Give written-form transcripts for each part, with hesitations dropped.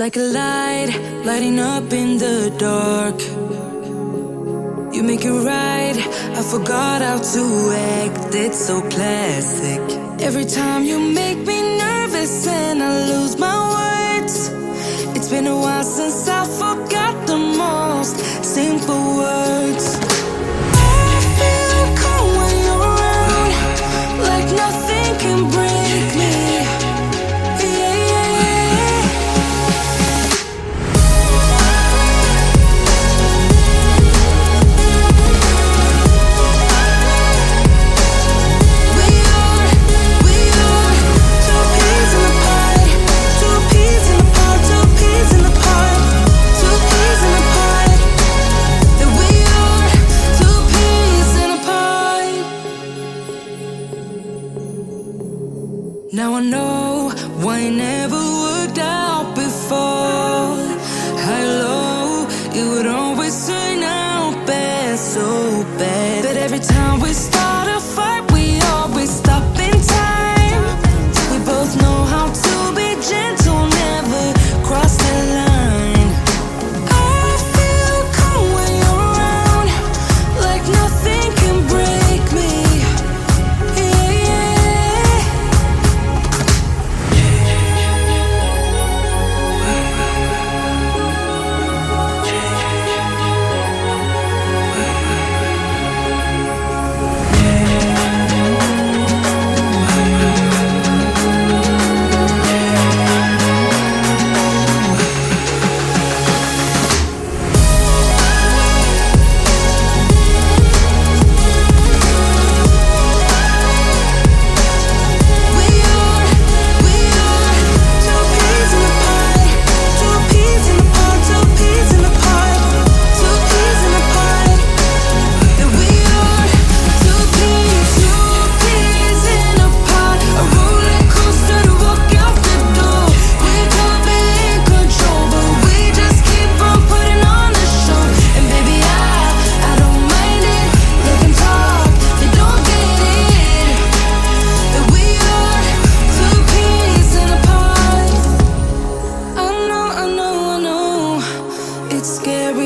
like a light, lighting up in the dark. You make it right, I forgot how to act, it's so classic. Every time you make me nervous and I lose my words. It's been a while since I forgot the most simple words. I feel calm when you're around, like nothing can break me. Now I know why it never worked out before. High low, it would always turn out bad, so bad. But every time we start a fight, we always stop in time. We both know how to be gentle, never cross the line. I feel calm when you're around, like nothing can break me.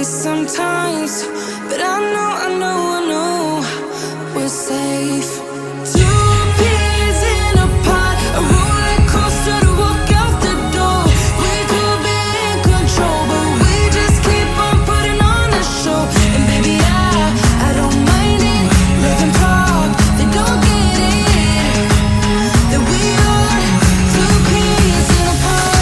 Sometimes, but I know we're safe. Two peas in a pod, a roller coaster to walk out the door. We could be in control, but we just keep on putting on a show. And baby, I don't mind it. Live in Prague, they don't get it. That we are two peas in a pod.